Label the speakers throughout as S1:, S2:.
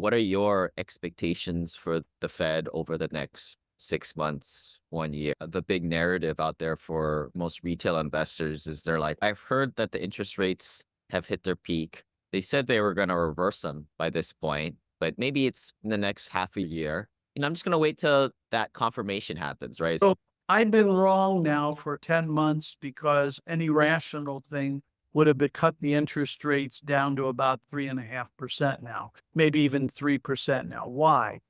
S1: What are your expectations for the Fed over the next 6 months, 1 year? The big narrative out there for most retail investors is they're like, I've heard that the interest rates have hit their peak. They said they were going to reverse them by this point, but maybe it's in the next half a year. I'm just going to wait till that confirmation happens, right?
S2: So I've been wrong now for 10 months because any rational thing would have been cut the interest rates down to about 3.5% now, maybe even 3% now. Why?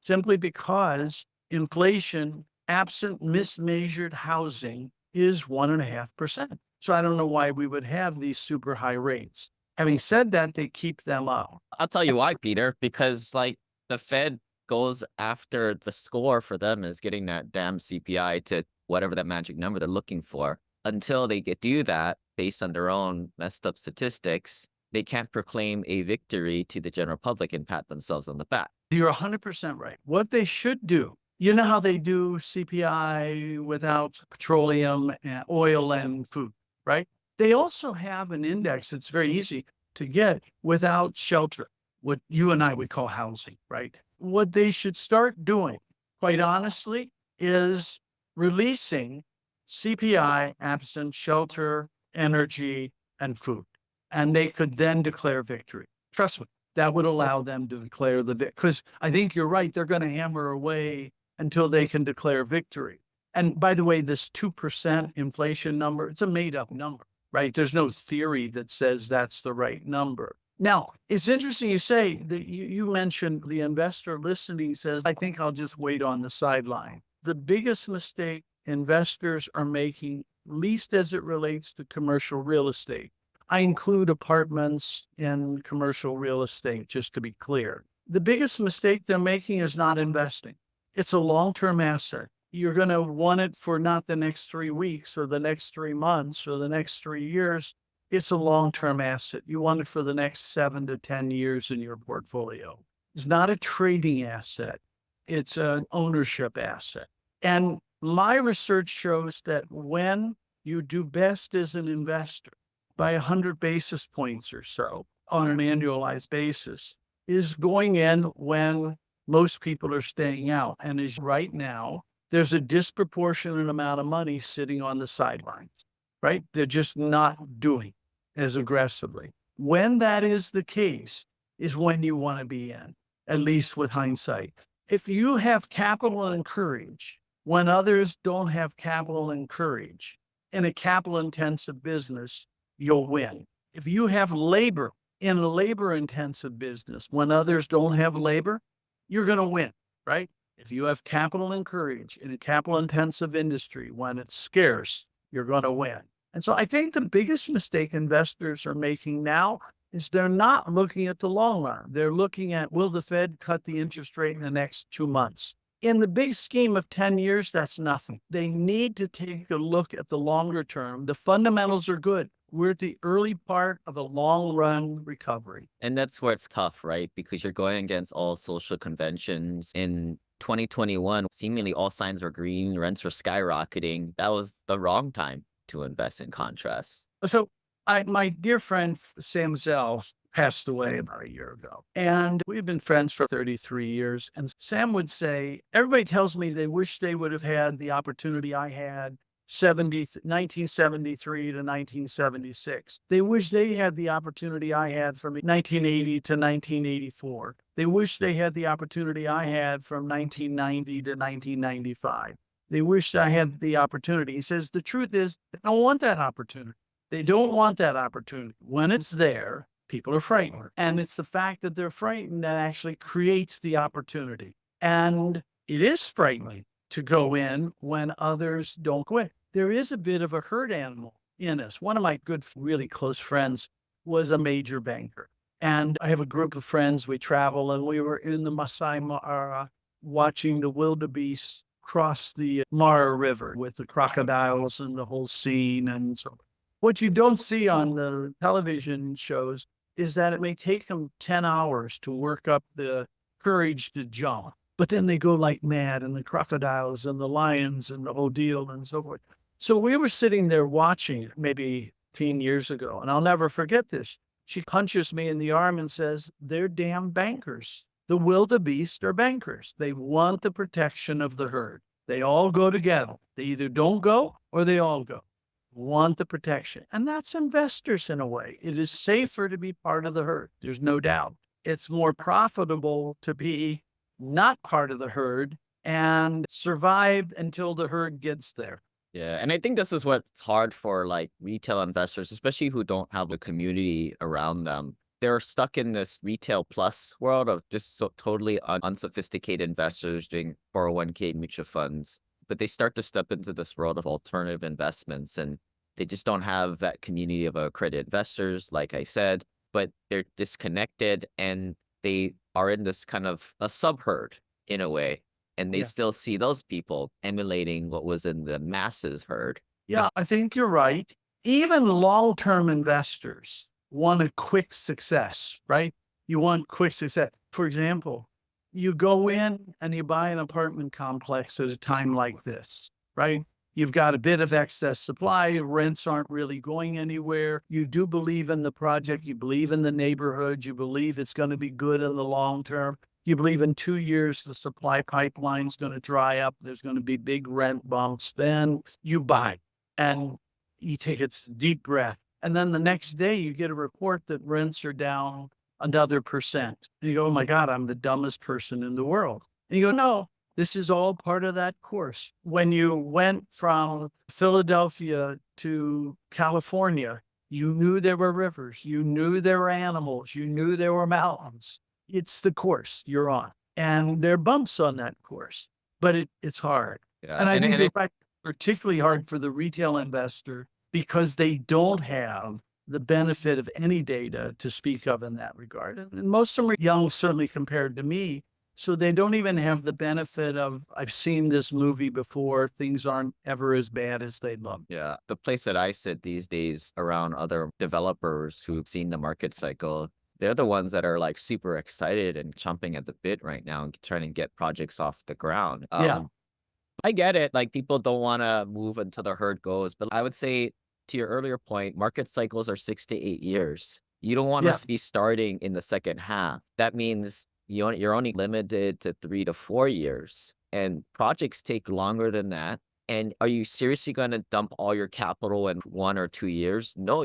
S2: Simply because inflation, absent mismeasured housing, is 1.5%. So I don't know why we would have these super high rates. Having said that, they keep them up.
S1: I'll tell you why, Peter, because like the Fed goes after the score for them is getting that damn CPI to whatever that magic number they're looking for. Until they do that based on their own messed up statistics, they can't proclaim a victory to the general public and pat themselves on the back.
S2: You're 100% right. What they should do, you know how they do CPI without petroleum and oil and food, right? They also have an index that's very easy to get without shelter, what you and I would call housing, right? What they should start doing, quite honestly, is releasing CPI absent shelter, energy, and food. And they could then declare victory. Trust me, that would allow them to declare the victory. Because I think you're right, they're going to hammer away until they can declare victory. And by the way, this 2% inflation number, it's a made up number, right? There's no theory that says that's the right number. Now, it's interesting you say that you mentioned the investor listening says, I think I'll just wait on the sideline. The biggest mistake investors are making, least as it relates to commercial real estate. I include apartments in commercial real estate, just to be clear. The biggest mistake they're making is not investing. It's a long-term asset. You're going to want it for not the next 3 weeks or the next 3 months or the next 3 years. It's a long-term asset. You want it for the next 7 to 10 years in your portfolio. It's not a trading asset. It's an ownership asset. And my research shows that when you do best as an investor, by 100 basis points or so on an annualized basis, is going in when most people are staying out. And is right now, there's a disproportionate amount of money sitting on the sidelines, right? They're just not doing as aggressively. When that is the case, is when you want to be in, at least with hindsight. If you have capital and courage, when others don't have capital and courage in a capital intensive business, you'll win. If you have labor in a labor intensive business, when others don't have labor, you're going to win, right? If you have capital and courage in a capital intensive industry, when it's scarce, you're going to win. And so I think the biggest mistake investors are making now is they're not looking at the long run. They're looking at, will the Fed cut the interest rate in the next 2 months? In the big scheme of 10 years, that's nothing. They need to take a look at the longer term. The fundamentals are good. We're at the early part of a long run recovery.
S1: And that's where it's tough, right? Because you're going against all social conventions. In 2021, seemingly all signs were green, rents were skyrocketing. That was the wrong time to invest in contrast.
S2: So my dear friend Sam Zell passed away about a year ago. And we've been friends for 33 years. And Sam would say, everybody tells me they wish they would have had the opportunity I had 1973 to 1976. They wish they had the opportunity I had from 1980 to 1984. They wish they had the opportunity I had from 1990 to 1995. They wish I had the opportunity. He says, the truth is, they don't want that opportunity. They don't want that opportunity. When it's there, people are frightened. And it's the fact that they're frightened that actually creates the opportunity. And it is frightening to go in when others don't quit. There is a bit of a herd animal in us. One of my good, really close friends was a major banker. And I have a group of friends, we travel, and we were in the Masai Mara watching the wildebeest cross the Mara River with the crocodiles and the whole scene. And so what you don't see on the television shows is that it may take them 10 hours to work up the courage to jump. But then they go like mad, and the crocodiles and the lions and the whole deal and so forth. So we were sitting there watching it maybe 15 years ago, and I'll never forget this. She punches me in the arm and says, they're damn bankers. The wildebeest are bankers. They want the protection of the herd. They all go together. They either don't go or they all go. Want the protection. And that's investors in a way. It is safer to be part of the herd. There's no doubt. It's more profitable to be not part of the herd and survive until the herd gets there.
S1: Yeah, and I think this is what's hard for like retail investors, especially who don't have a community around them. They're stuck in this retail plus world of just so totally unsophisticated investors doing 401k mutual funds. But they start to step into this world of alternative investments and they just don't have that community of accredited investors, like I said, but they're disconnected and they are in this kind of a subherd in a way and they
S2: Yeah.
S1: still see those people emulating what was in the masses herd.
S2: Yeah, I think you're right. Even long-term investors want a quick success, right? You want quick success. For example, you go in and you buy an apartment complex at a time like this, right? You've got a bit of excess supply, rents aren't really going anywhere. You do believe in the project, you believe in the neighborhood, you believe it's going to be good in the long term. You believe in 2 years the supply pipeline's going to dry up, there's going to be big rent bumps, then you buy and you take a deep breath. And then the next day you get a report that rents are down another percent. And you go, oh my God, I'm the dumbest person in the world. And you go, no, this is all part of that course. When you went from Philadelphia to California, you knew there were rivers, you knew there were animals, you knew there were mountains. It's the course you're on. And there are bumps on that course, but it's hard.
S1: Yeah,
S2: And I
S1: and
S2: think
S1: and
S2: you're
S1: it,
S2: right, particularly hard for the retail investor because they don't have the benefit of any data to speak of in that regard. And most of them are young, certainly compared to me. So they don't even have the benefit of, I've seen this movie before. Things aren't ever as bad as they look.
S1: yeah, the place that I sit these days around other developers who've seen the market cycle, they're the ones that are like super excited and chomping at the bit right now and trying to get projects off the ground.
S2: Yeah.
S1: I get it. Like people don't want to move until the herd goes, but I would say to your earlier point, market cycles are 6 to 8 years. You don't want
S2: Yeah.
S1: us to be starting in the second half. That means you're only limited to 3 to 4 years, and projects take longer than that. And are you seriously going to dump all your capital in 1 or 2 years? No,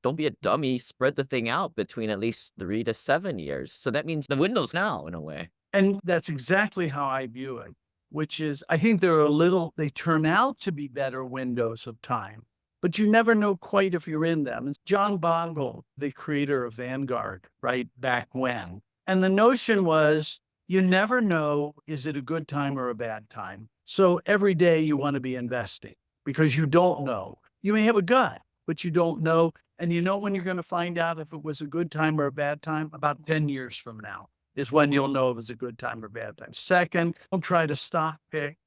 S1: don't be a dummy. Spread the thing out between at least 3 to 7 years. So that means the window's now in a way.
S2: And that's exactly how I view it, which is I think they turn out to be better windows of time, but you never know quite if you're in them. It's John Bogle, the creator of Vanguard, right back when. And the notion was you never know, is it a good time or a bad time? So every day you want to be investing because you don't know. You may have a gut, but you don't know. And you know when you're going to find out if it was a good time or a bad time? About 10 years from now is when you'll know if it's a good time or bad time. Second, don't try to stock pick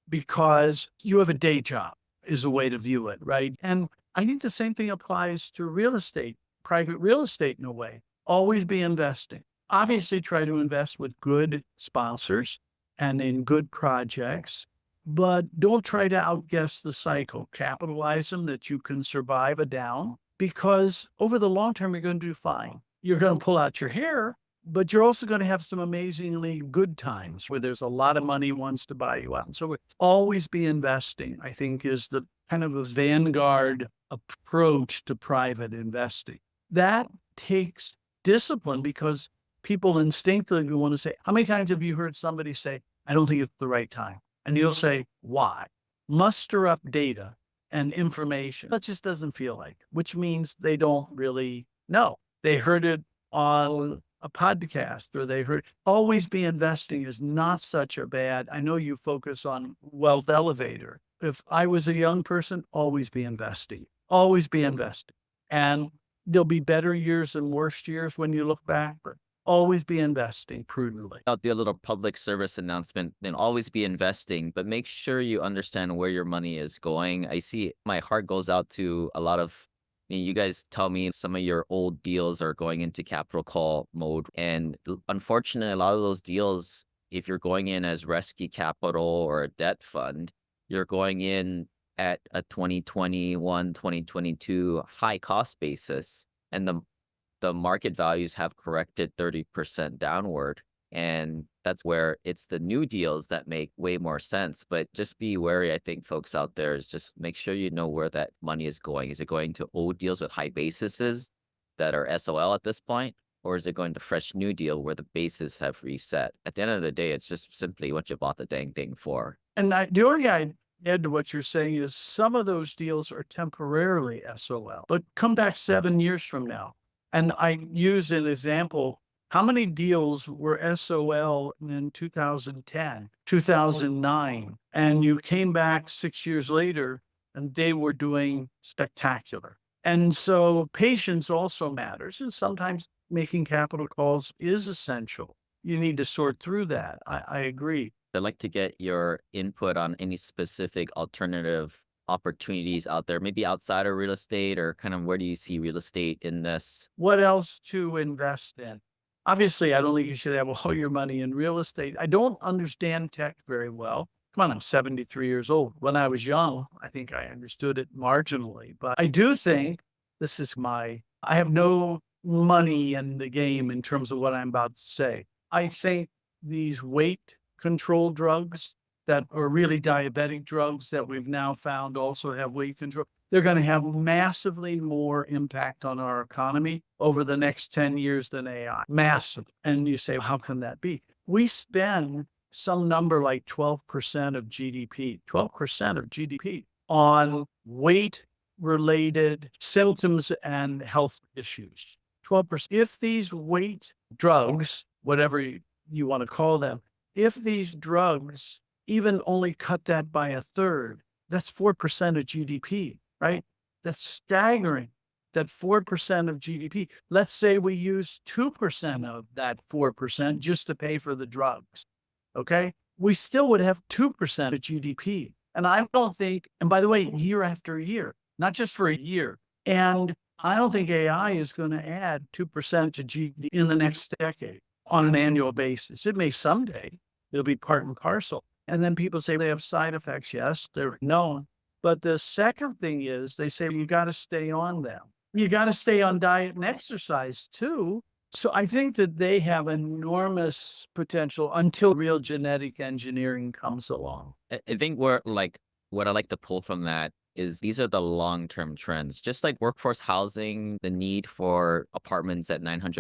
S2: because you have a day job is a way to view it, right? And I think the same thing applies to real estate, private real estate in a way. Always be investing. Obviously, try to invest with good sponsors and in good projects, but don't try to outguess the cycle. Capitalize them that you can survive a down because over the long term, you're going to do fine. You're going to pull out your hair, but you're also going to have some amazingly good times where there's a lot of money wants to buy you out. So always be investing, I think, is the kind of a vanguard approach to private investing. That takes discipline because people instinctively want to say, how many times have you heard somebody say, I don't think it's the right time? And you'll say, why? Muster up data and information. That just doesn't feel like, which means they don't really know. They heard it on a podcast or they heard always be investing is not such a bad. I know you focus on wealth elevator. If I was a young person, always be investing, always be investing. And there'll be better years and worse years when you look back, but always be investing prudently.
S1: I'll do a little public service announcement. Then always be investing, but make sure you understand where your money is going. I see my heart goes out to a lot of you guys tell me some of your old deals are going into capital call mode. And unfortunately, a lot of those deals, if you're going in as rescue capital or a debt fund, you're going in at a 2021, 2022 high cost basis. And the market values have corrected 30% downward. And that's where it's the new deals that make way more sense. But just be wary, I think, folks out there, is just make sure you know where that money is going. Is it going to old deals with high bases that are SOL at this point? Or is it going to fresh new deal where the bases have reset? At the end of the day, it's just simply what you bought the dang thing for.
S2: And the only I add to what you're saying is some of those deals are temporarily SOL, but come back 7 years from now. And I use an example. How many deals were SOL in 2010, 2009, and you came back 6 years later and they were doing spectacular? And so patience also matters. And sometimes making capital calls is essential. You need to sort through that. I agree.
S1: I'd like to get your input on any specific alternative opportunities out there, maybe outside of real estate, or kind of where do you see real estate in this?
S2: What else to invest in? Obviously, I don't think you should have all your money in real estate. I don't understand tech very well. Come on, I'm 73 years old. When I was young, I think I understood it marginally, but I do think I have no money in the game in terms of what I'm about to say. I think these weight control drugs that are really diabetic drugs that we've now found also have weight control, they're going to have massively more impact on our economy over the next 10 years than AI. Massive. And you say, how can that be? We spend some number like 12% of GDP, 12% of GDP on weight related symptoms and health issues. 12%. If these weight drugs, whatever you want to call them, if these drugs even only cut that by a third, that's 4% of GDP, right? That's staggering. That 4% of GDP. Let's say we use 2% of that 4% just to pay for the drugs. Okay. We still would have 2% of GDP. And I don't think, and by the way, year after year, not just for a year. And I don't think AI is going to add 2% to GDP in the next decade on an annual basis. It may someday, it'll be part and parcel. And then people say they have side effects. Yes, they're known. But the second thing is they say you got to stay on them. You got to stay on diet and exercise too. So I think that they have enormous potential until real genetic engineering comes along.
S1: I think what I like to pull from that is these are the long-term trends. Just like workforce housing, the need for apartments at $900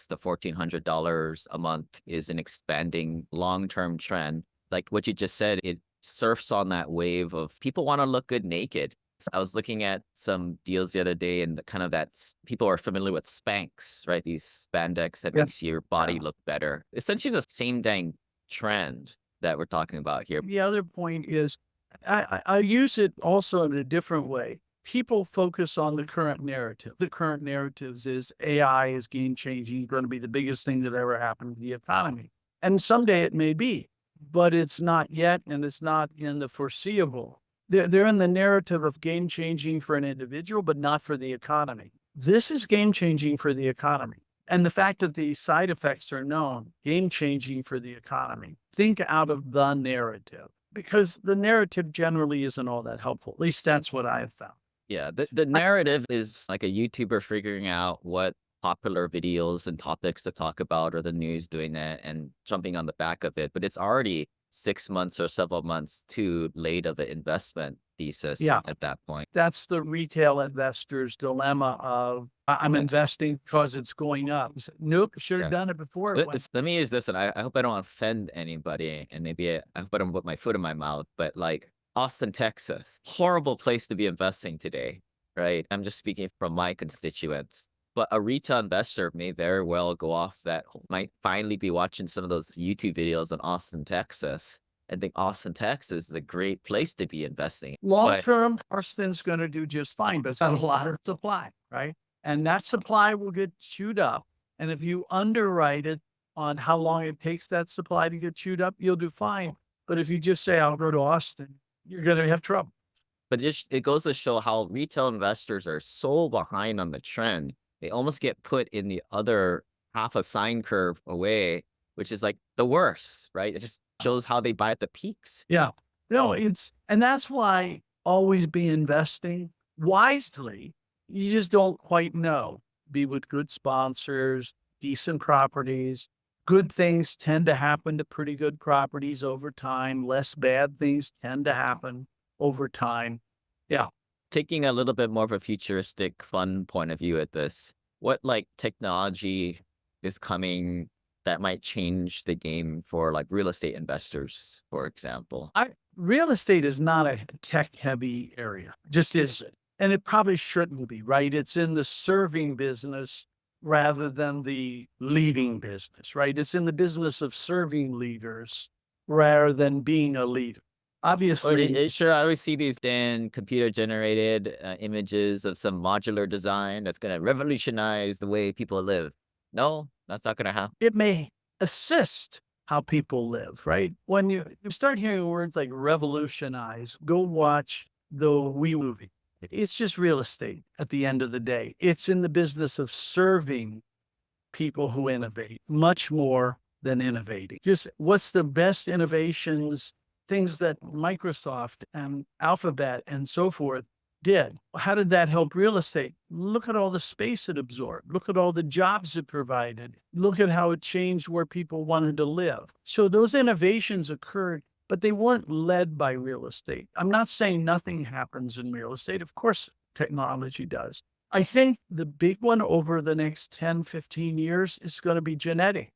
S1: to $1,400 a month is an expanding long-term trend. Like what you just said, it surfs on that wave of people want to look good naked. I was looking at some deals the other day, and kind of people are familiar with Spanx, right? These spandex that
S2: Yeah.
S1: makes your body look better. Essentially the same dang trend that we're talking about here.
S2: The other point is I use it also in a different way. People focus on the current narrative. The current narratives is AI is game changing, going to be the biggest thing that ever happened to the economy. And someday it may be, but it's not yet, and it's not in the foreseeable. They're in the narrative of game changing for an individual, but not for the economy. This is game changing for the economy. And the fact that the side effects are known, game changing for the economy. Think out of the narrative, because the narrative generally isn't all that helpful. At least that's what I have found.
S1: Yeah, the narrative is like a YouTuber figuring out what popular videos and topics to talk about, or the news doing that and jumping on the back of it. But it's already 6 months or several months too late of an investment thesis
S2: Yeah.
S1: at that point.
S2: That's the retail investor's dilemma of I'm investing because it's going up. Nope, should have
S1: Yeah.
S2: done it before.
S1: Let me use this, and I hope I don't offend anybody, and maybe I hope I don't put my foot in my mouth, but like Austin, Texas, horrible place to be investing today, right? I'm just speaking from my constituents. But a retail investor may very well go off that, might finally be watching some of those YouTube videos in Austin, Texas, and think Austin, Texas is a great place to be investing.
S2: Long term, Austin's going to do just fine, but it's got a lot of supply, right? And that supply will get chewed up. And if you underwrite it on how long it takes that supply to get chewed up, you'll do fine. But if you just say, I'll go to Austin, you're going to have trouble.
S1: But it goes to show how retail investors are so behind on the trend. They almost get put in the other half a sine curve away, which is like the worst, right? It just shows how they buy at the peaks.
S2: Yeah. No, and that's why always be investing wisely. You just don't quite know. Be with good sponsors, decent properties, Good things tend to happen to pretty good properties over time. Less bad things tend to happen over time. Yeah.
S1: Taking a little bit more of a futuristic, fun point of view at this, what like technology is coming that might change the game for like real estate investors, for example?
S2: Real estate is not a tech heavy area, just isn't. And it probably shouldn't be, right? It's in the serving business rather than the leading business, right? It's in the business of serving leaders rather than being a leader.
S1: Or
S2: Obviously,
S1: sure, I always see these then computer generated images of some modular design that's going to revolutionize the way people live. No, that's not going to happen.
S2: it may assist how people live, right? When you start hearing words like revolutionize, go watch the We movie. It's just real estate at the end of the day. It's in the business of serving people who innovate much more than innovating. Just what's the best innovations, things that Microsoft and Alphabet and so forth did. How did that help real estate? Look at all the space it absorbed. Look at all the jobs it provided. Look at how it changed where people wanted to live. So those innovations occurred, but they weren't led by real estate. I'm not saying nothing happens in real estate. Of course, technology does. I think the big one over the next 10, 15 years is going to be genetics.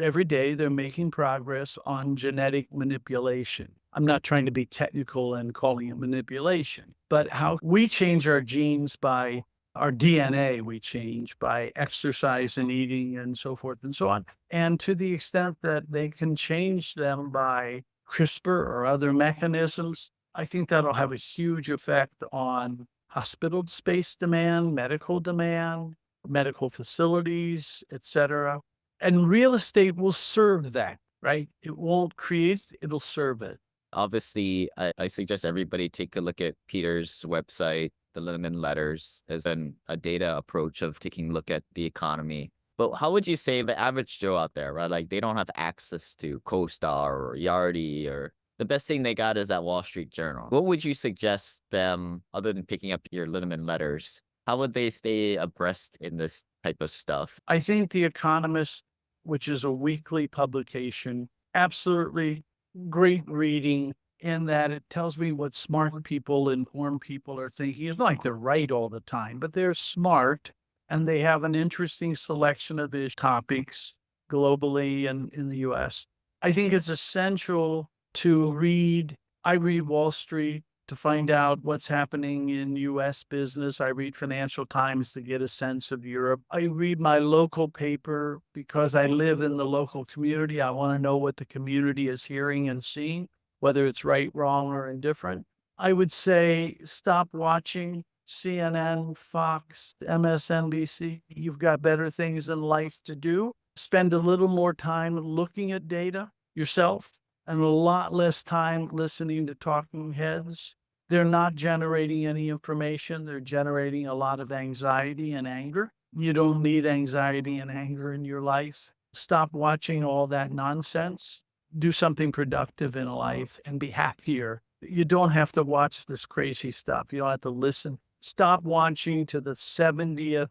S2: Every day they're making progress on genetic manipulation. I'm not trying to be technical and calling it manipulation, but how we change our genes by our DNA, we change by exercise and eating and so forth and so on. And to the extent that they can change them by CRISPR or other mechanisms, I think that'll have a huge effect on hospital space demand, medical facilities, et cetera. And real estate will serve that, right? It won't create, it'll serve it.
S1: Obviously, I suggest everybody take a look at Peter's website, the Linneman letters, as a data approach of taking a look at the economy. But how would you say the average Joe out there, right? Like they don't have access to CoStar or Yardi, or the best thing they got is that Wall Street Journal. What would you suggest them, other than picking up your Linneman letters? How would they stay abreast in this type of stuff?
S2: I think The Economist, which is a weekly publication, absolutely great reading in that it tells me what smart people, informed people are thinking. It's not like they're right all the time, but they're smart and they have an interesting selection of these topics globally and in the US. I think it's essential to read. I read Wall Street to find out what's happening in US business. I read Financial Times to get a sense of Europe. I read my local paper because I live in the local community. I want to know what the community is hearing and seeing, whether it's right, wrong, or indifferent. I would say stop watching CNN, Fox, MSNBC. You've got better things in life to do. Spend a little more time looking at data yourself and a lot less time listening to talking heads. They're not generating any information. They're generating a lot of anxiety and anger. You don't need anxiety and anger in your life. Stop watching all that nonsense. Do something productive in life and be happier. You don't have to watch this crazy stuff. You don't have to listen. Stop watching to the 70th.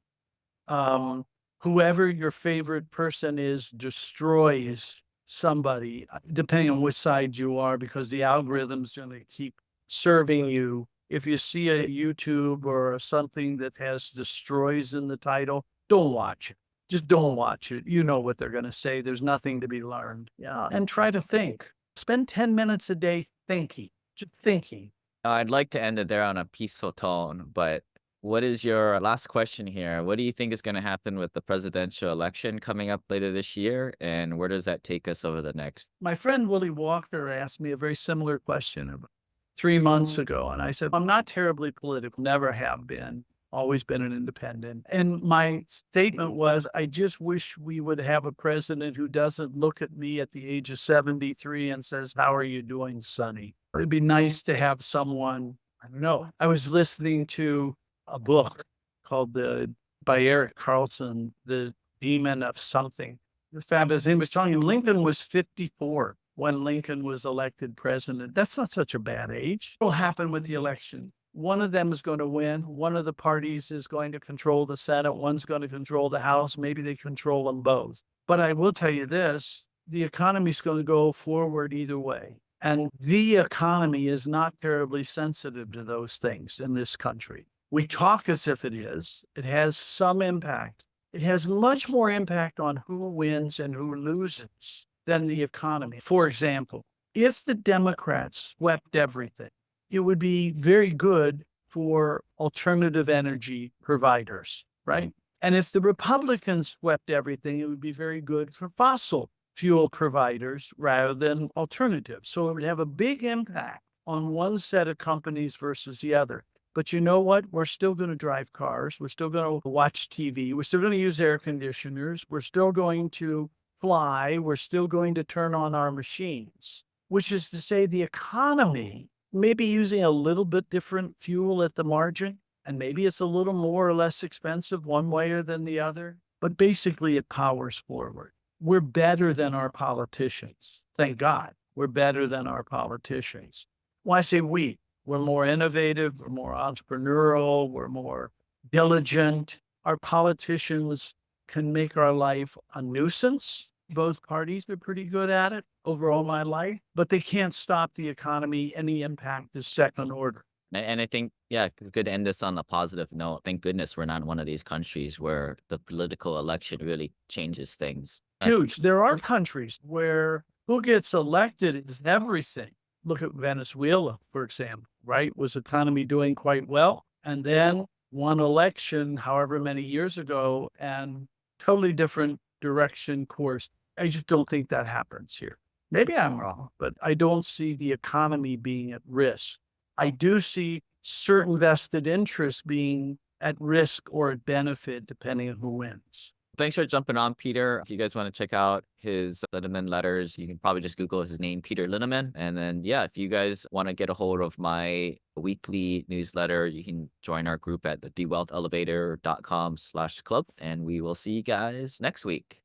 S2: Whoever your favorite person is destroys somebody, depending on which side you are, because the algorithm's going to keep serving you. If you see a YouTube or something that has destroys in the title, don't watch it. Just don't watch it. You know what they're going to say. There's nothing to be learned. Yeah. And try to think. Spend 10 minutes a day thinking, just thinking.
S1: I'd like to end it there on a peaceful tone, but what is your last question here? What do you think is going to happen with the presidential election coming up later this year? And where does that take us over the next?
S2: My friend Willie Walker asked me a very similar question about 3 months ago. And I said, I'm not terribly political, never have been, always been an independent. And my statement was, I just wish we would have a president who doesn't look at me at the age of 73 and says, how are you doing, Sonny? It'd be nice to have someone, I don't know. I was listening to a book called by Eric Carlson, The Demon of Something. The fabulous. He was telling him Lincoln was 54 when Lincoln was elected president. That's not such a bad age. What will happen with the election? One of them is going to win. One of the parties is going to control the Senate. One's going to control the House. Maybe they control them both. But I will tell you this, the economy is going to go forward either way. And the economy is not terribly sensitive to those things in this country. We talk as if it is. It has some impact. It has much more impact on who wins and who loses than the economy. For example, if the Democrats swept everything, it would be very good for alternative energy providers, right? And if the Republicans swept everything, it would be very good for fossil fuel providers rather than alternatives. So it would have a big impact on one set of companies versus the other. But you know what? We're still going to drive cars. We're still going to watch TV. We're still going to use air conditioners. We're still going to fly. We're still going to turn on our machines, which is to say the economy may be using a little bit different fuel at the margin, and maybe it's a little more or less expensive one way or than the other, but basically it powers forward. We're better than our politicians. Thank God we're better than our politicians. Why say we? We're more innovative, we're more entrepreneurial, we're more diligent. Our politicians can make our life a nuisance. Both parties are pretty good at it over all my life, but they can't stop the economy. Any impact is second order.
S1: And I think, yeah, good to end this on a positive note. Thank goodness we're not one of these countries where the political election really changes things.
S2: Huge. There are countries where who gets elected is everything. Look at Venezuela, for example, right? Was economy doing quite well? And then one election, however many years ago, and totally different direction course. I just don't think that happens here. Maybe I'm wrong, but I don't see the economy being at risk. I do see certain vested interests being at risk or at benefit, depending on who wins.
S1: Thanks for jumping on, Peter. If you guys want to check out his Linneman letters, you can probably just Google his name, Peter Linneman. And then, yeah, if you guys want to get a hold of my weekly newsletter, you can join our group at thewealthelevator.com/club. And we will see you guys next week.